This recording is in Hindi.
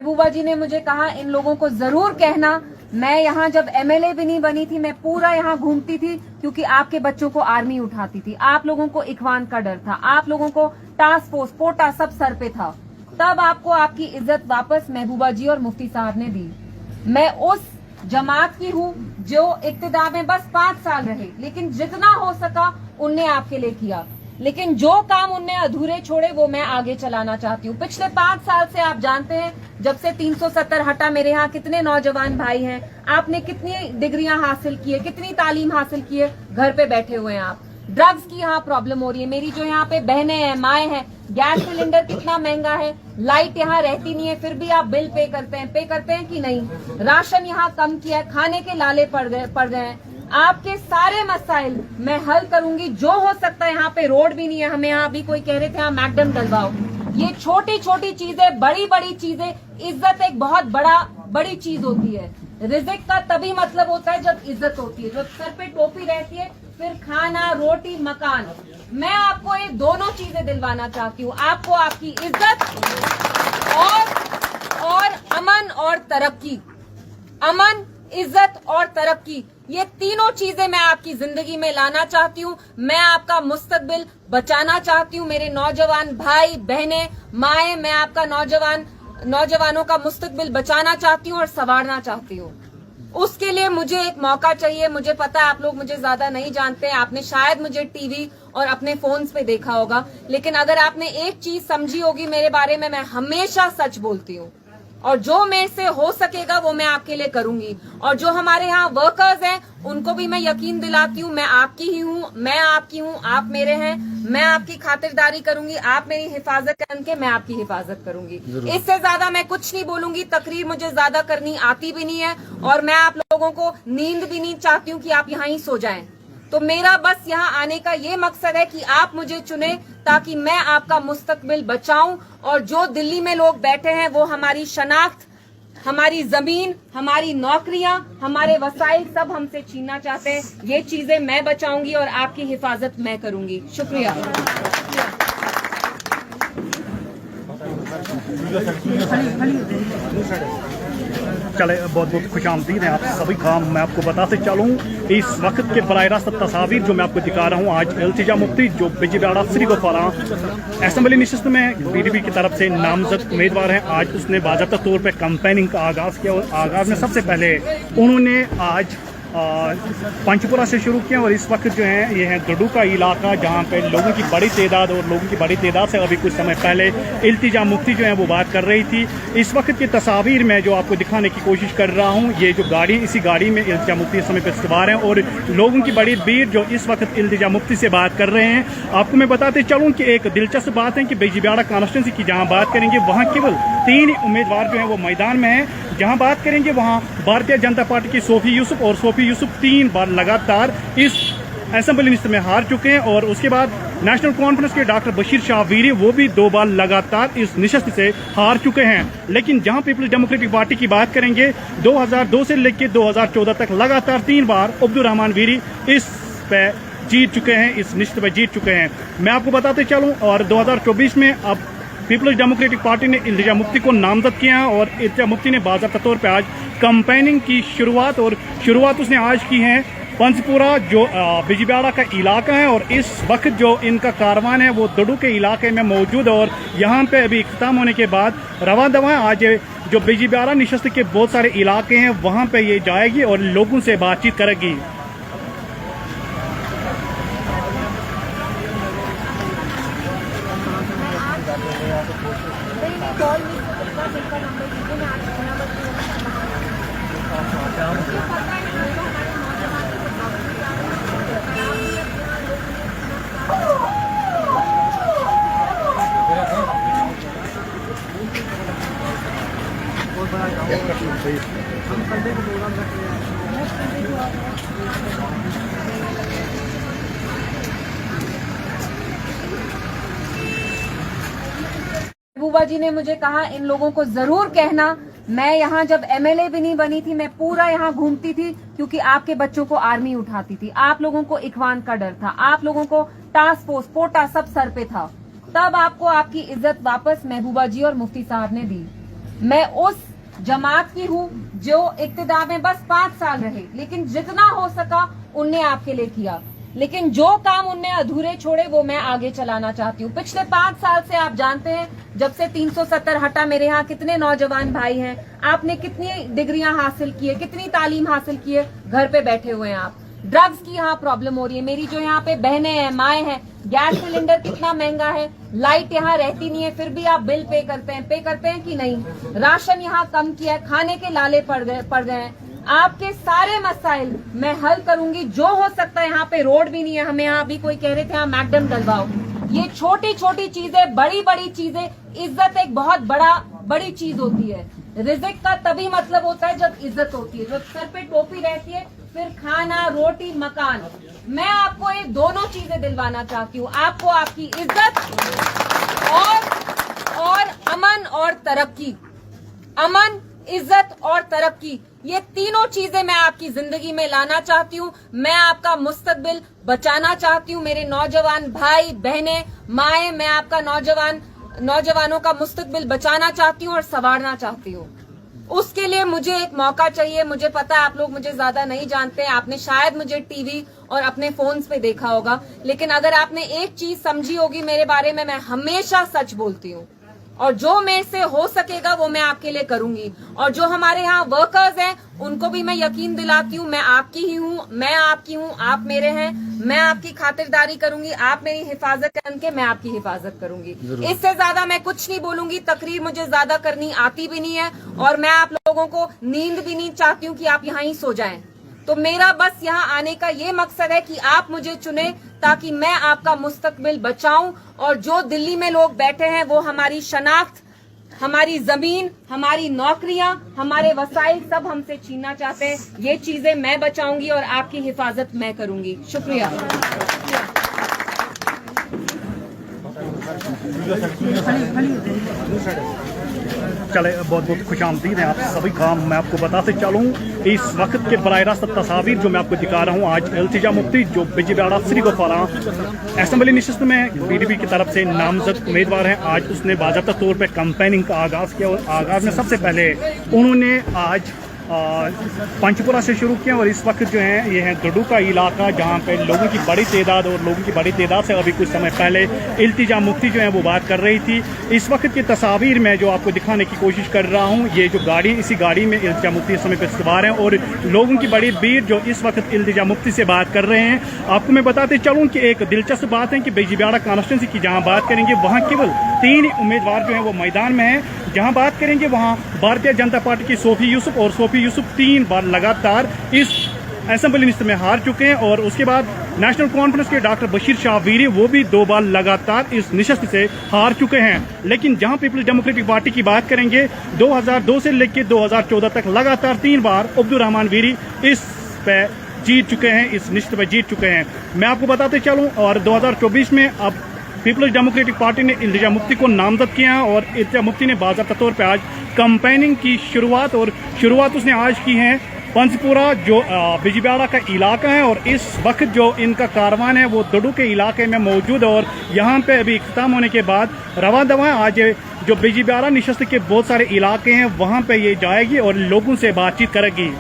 महबूबा जी ने मुझे कहा इन लोगों को जरूर कहना, मैं यहाँ जब एमएलए भी नहीं बनी थी, मैं पूरा यहाँ घूमती थी क्योंकि आपके बच्चों को आर्मी उठाती थी, आप लोगों को इखवान का डर था, आप लोगों को टास्क फोर्स पोटा सब सर पे था, तब आपको आपकी इज्जत वापस महबूबा जी और मुफ्ती साहब ने दी। मैं उस जमात की हूँ जो इक्तिदार में बस 5 साल रहे, लेकिन जितना हो सका उनने आपके लिए किया, लेकिन जो काम उनने अधूरे छोड़े वो मैं आगे चलाना चाहती हूँ। पिछले 5 साल से आप जानते हैं जब से 370 हटा, मेरे यहाँ कितने नौजवान भाई हैं, आपने कितनी डिग्रियां हासिल की है, कितनी तालीम हासिल की है, घर पे बैठे हुए हैं आप। ड्रग्स की यहाँ प्रॉब्लम हो रही है, मेरी जो यहाँ पे बहनें हैं, माएँ हैं, गैस सिलेंडर कितना महंगा है, लाइट यहाँ रहती नहीं है, फिर भी आप बिल पे करते हैं कि नहीं, राशन यहाँ कम किया है, खाने के लाले पड़ गए हैं। आपके सारे मसाइल मैं हल करूंगी, जो हो सकता है। यहाँ पे रोड भी नहीं है, हमें यहाँ अभी कोई कह रहे थे यहाँ मैकडम डलवाओ, ये छोटी छोटी चीजें, बड़ी बड़ी चीजें, इज्जत एक बहुत बड़ी चीज होती है। रिज़्क का तभी मतलब होता है जब इज्जत होती है, जब सर पे टोपी रहती है, फिर खाना, रोटी, मकान। मैं आपको ये दोनों चीजें दिलवाना चाहती हूँ, आपको आपकी इज्जत और अमन और तरक्की, अमन, इज्जत और तरक्की, ये तीनों चीजें मैं आपकी जिंदगी में लाना चाहती हूँ। मैं आपका मुस्तकबिल बचाना चाहती हूँ, मेरे नौजवान भाई बहनें, माएँ, मैं आपका नौजवानों का मुस्तकबिल बचाना चाहती हूँ और संवारना चाहती हूँ। उसके लिए मुझे एक मौका चाहिए। मुझे पता है आप लोग मुझे ज्यादा नहीं जानते हैं, आपने शायद मुझे टीवी और अपने फोन्स पे देखा होगा, लेकिन अगर आपने एक चीज समझी होगी मेरे बारे में, मैं हमेशा सच बोलती हूँ और जो मेरे से हो सकेगा वो मैं आपके लिए करूंगी। और जो हमारे यहाँ वर्कर्स हैं उनको भी मैं यकीन दिलाती हूँ, मैं आपकी ही हूँ, मैं आपकी हूँ, आप मेरे हैं, मैं आपकी खातिरदारी करूंगी, आप मेरी हिफाजत करके मैं आपकी हिफाजत करूंगी। इससे ज्यादा मैं कुछ नहीं बोलूंगी, तकरीर मुझे ज्यादा करनी आती भी नहीं है और मैं आप लोगों को नींद भी नहीं चाहती हूँ कि आप यहाँ ही सो जाएं। तो मेरा बस यहाँ आने का ये मकसद है कि आप मुझे चुने ताकि मैं आपका मुस्तकबिल बचाऊं। और जो दिल्ली में लोग बैठे हैं वो हमारी शनाख्त, हमारी जमीन, हमारी नौकरियां, हमारे वसाइल सब हमसे छीनना चाहते हैं, ये चीजें मैं बचाऊंगी और आपकी हिफाजत मैं करूंगी। शुक्रिया। चले, बहुत बहुत खुशामदीद है आप सभी का। मैं आपको बताते चलूँ इस वक्त के बराह रास्त तस्वीर जो मैं आपको दिखा रहा हूँ, आज इल्तिजा मुफ्ती जो बिजबियाड़ा श्रीगोपारा असेंबली नशिस्त में पीडीपी की तरफ से नामजद उम्मीदवार हैं, आज उसने बाज़ाब्ता तौर पर कैंपेनिंग का आगाज़ किया और आगाज़ में सबसे पहले उन्होंने आज पंचपुरा से शुरू किया और इस वक्त जो है ये है गड्डू का इलाका जहाँ पे लोगों की बड़ी तादाद से अभी कुछ समय पहले इल्तिजा मुफ्ती जो है वो बात कर रही थी। इस वक्त की तस्वीर में जो आपको दिखाने की कोशिश कर रहा हूँ, ये जो गाड़ी, इसी गाड़ी में इल्तिजा मुफ्ती इस समय पर सवार हैं और लोगों की बड़ी भीड़ जो इस वक्त इल्तिजा मुफ्ती से बात कर रहे हैं। आपको मैं बताते चलूँ कि एक दिलचस्प बात है कि बिजबियाड़ा कॉन्स्टिट्यूंसी की जहाँ बात करेंगे वहाँ केवल 3 उम्मीदवार जो है वो मैदान में हैं। जहां बात करेंगे वहां भारतीय जनता पार्टी की सोफी यूसुफ और सोफी यूसुफ 3 बार लगातार इस असेंबली नशिस्त में हार चुके हैं और उसके बाद नेशनल कॉन्फ्रेंस के डॉक्टर बशीर शाह वीरी वो भी 2 बार लगातार इस नशिस्त से हार चुके हैं। लेकिन जहां पीपल्स डेमोक्रेटिक पार्टी की बात करेंगे 2002 से लेकर 2014 तक लगातार 3 बार अब्दुल रहमान वीरी इस पे जीत चुके हैं, इस नशिस्त पे जीत चुके हैं। मैं आपको बताते चलूँ और 2024 में अब पीपल्स डेमोक्रेटिक पार्टी ने इल्तिजा मुफ्ती को नामजद किया और इल्तिजा मुफ्ती ने बाज़ाब्ता तौर पर आज कैंपेनिंग की शुरुआत उसने आज की है। पंचपुरा जो बिजबियाड़ा का इलाका है और इस वक्त जो इनका कारवान है वो दडू के इलाके में मौजूद है और यहाँ पे अभी इख्तिताम होने के बाद रवा दवा आज जो बिजबियाड़ा नशिस्त के बहुत सारे इलाके हैं वहाँ पे ये जाएगी और लोगों से बातचीत करेगी। महबूबा जी ने मुझे कहा इन लोगों को जरूर कहना, मैं यहाँ जब एमएलए भी नहीं बनी थी, मैं पूरा यहाँ घूमती थी क्योंकि आपके बच्चों को आर्मी उठाती थी, आप लोगों को इखवान का डर था, आप लोगों को टास्क फोर्स पोटा सब सर पे था, तब आपको आपकी इज्जत वापस महबूबा जी और मुफ्ती साहब ने दी। मैं उस जमात की हूँ जो इक्तिदार में बस 5 साल रहे, लेकिन जितना हो सका उनने आपके लिए किया, लेकिन जो काम उनने अधूरे छोड़े वो मैं आगे चलाना चाहती हूँ। पिछले 5 साल से आप जानते हैं, जब से 370 हटा, मेरे यहाँ कितने नौजवान भाई हैं, आपने कितनी डिग्रियां हासिल की है, कितनी तालीम हासिल की है, घर पे बैठे हुए हैं आप। ड्रग्स की यहाँ प्रॉब्लम हो रही है, मेरी जो यहाँ पे बहनें हैं, माएँ हैं, गैस सिलेंडर कितना महंगा है, लाइट यहाँ रहती नहीं है, फिर भी आप बिल पे करते हैं कि नहीं, राशन यहाँ कम किया है, खाने के लाले पड़ गए हैं। आपके सारे मसाइल मैं हल करूंगी, जो हो सकता है। यहाँ पे रोड भी नहीं है, हमें यहाँ अभी कोई कह रहे थे यहाँ मैकडम डलवाओ। ये छोटी छोटी चीजें, बड़ी बड़ी चीजें, इज्जत एक बहुत बड़ी चीज होती है। रिज़्क का तभी मतलब होता है जब इज्जत होती है, जब सर पे टोपी रहती है, फिर खाना, रोटी, मकान। मैं आपको ये दोनों चीजें दिलवाना चाहती हूँ, आपको आपकी इज्जत और अमन और तरक्की। अमन, इज्जत और तरक्की, ये तीनों चीजें मैं आपकी जिंदगी में लाना चाहती हूँ। मैं आपका मुस्तकबिल बचाना चाहती हूँ, मेरे नौजवान भाई बहनें, माएँ, मैं आपका नौजवानों का मुस्तकबिल बचाना चाहती हूँ और संवारना चाहती हूँ। उसके लिए मुझे एक मौका चाहिए। मुझे पता है आप लोग मुझे ज्यादा नहीं जानते, आपने शायद मुझे टीवी और अपने फोन्स पे देखा होगा, लेकिन अगर आपने एक चीज समझी होगी मेरे बारे में, मैं हमेशा सच बोलती हूँ और जो मेरे से हो सकेगा वो मैं आपके लिए करूंगी। और जो हमारे यहाँ वर्कर्स हैं उनको भी मैं यकीन दिलाती हूँ, मैं आपकी ही हूँ, मैं आपकी हूँ, आप मेरे हैं। मैं आपकी खातिरदारी करूंगी, आप मेरी हिफाजत करके मैं आपकी हिफाजत करूंगी। इससे ज्यादा मैं कुछ नहीं बोलूंगी। तकरीर मुझे ज्यादा करनी आती भी नहीं है और मैं आप लोगों को नींद भी नहीं चाहती हूँ कि आप यहाँ ही सो जाएं। तो मेरा बस यहाँ आने का ये मकसद है कि आप मुझे चुने ताकि मैं आपका मुस्तकबिल बचाऊं। और जो दिल्ली में लोग बैठे हैं वो हमारी शनाख्त, हमारी जमीन, हमारी नौकरियां, हमारे वसाइल सब हमसे छीनना चाहते हैं। ये चीजें मैं बचाऊंगी और आपकी हिफाजत मैं करूंगी। शुक्रिया। चले, बहुत बहुत खुशामदीद है आप सभी का। मैं आपको बताते चलूँ इस वक्त के बराह रास्त तस्वीर जो मैं आपको दिखा रहा हूँ। आज इल्तिजा मुफ्ती जो बिजबिहाड़ा श्रीगोपाला असेंबली नशिस्त में पीडीपी की तरफ से नामजद उम्मीदवार हैं, आज उसने बाज़ाब्ता तौर पर कैंपेनिंग का आगाज़ किया और आगाज़ में सबसे पहले उन्होंने आज पंचपुरा से शुरू किया और इस वक्त जो है ये है डुडू का इलाका, जहाँ पे लोगों की बड़ी तादाद से अभी कुछ समय पहले इल्तिजा मुफ्ती जो है वो बात कर रही थी। इस वक्त की तस्वीर में जो आपको दिखाने की कोशिश कर रहा हूँ, ये जो गाड़ी, इसी गाड़ी में इल्तिजा मुफ्ती इस समय पर सवार हैं और लोगों की बड़ी भीड़ जो इस वक्त इल्तिजा मुफ्ती से बात कर रहे हैं। आपको मैं बताते चलूँ कि एक दिलचस्प बात है कि बिजबिहाड़ा कॉन्स्टिट्यूंसी की जहाँ बात करेंगे वहाँ केवल 3 उम्मीदवार जो हैं वो मैदान में हैं। जहाँ बात करेंगे वहाँ भारतीय जनता पार्टी की सोफी यूसुफ, और सोफी यूसुफ 3 बार लगातार इस असेंबली नशिस्त में हार चुके हैं। और उसके बाद नेशनल कॉन्फ्रेंस के डॉक्टर बशीर शाह वीरी, वो भी 2 बार लगातार इस नशिस्त से हार चुके हैं। लेकिन जहां पीपल्स डेमोक्रेटिक पार्टी की बात करेंगे, 2002 से लेकर 2014 तक लगातार 3 बार अब्दुल रहमान वीरी इस पे जीत चुके हैं, इस नशिस्त पे जीत चुके हैं। मैं आपको बताते चलूँ और 2024 में अब पीपल्स डेमोक्रेटिक पार्टी ने इल्तिजा मुफ्ती को नामजद किया है और इल्तिजा मुफ्ती ने बाज़ाब्ता तौर पर आज कैंपेनिंग की शुरुआत उसने आज की है पंचपुरा जो बिजबिहाड़ा का इलाका है। और इस वक्त जो इनका कारवान है वो डुडू के इलाके में मौजूद है और यहाँ पे अभी इख्तिताम होने के बाद रवा दवा आज जो बिजबिहाड़ा नशिस्त के बहुत सारे इलाके हैं वहाँ पे ये जाएगी और लोगों से बातचीत करेगी।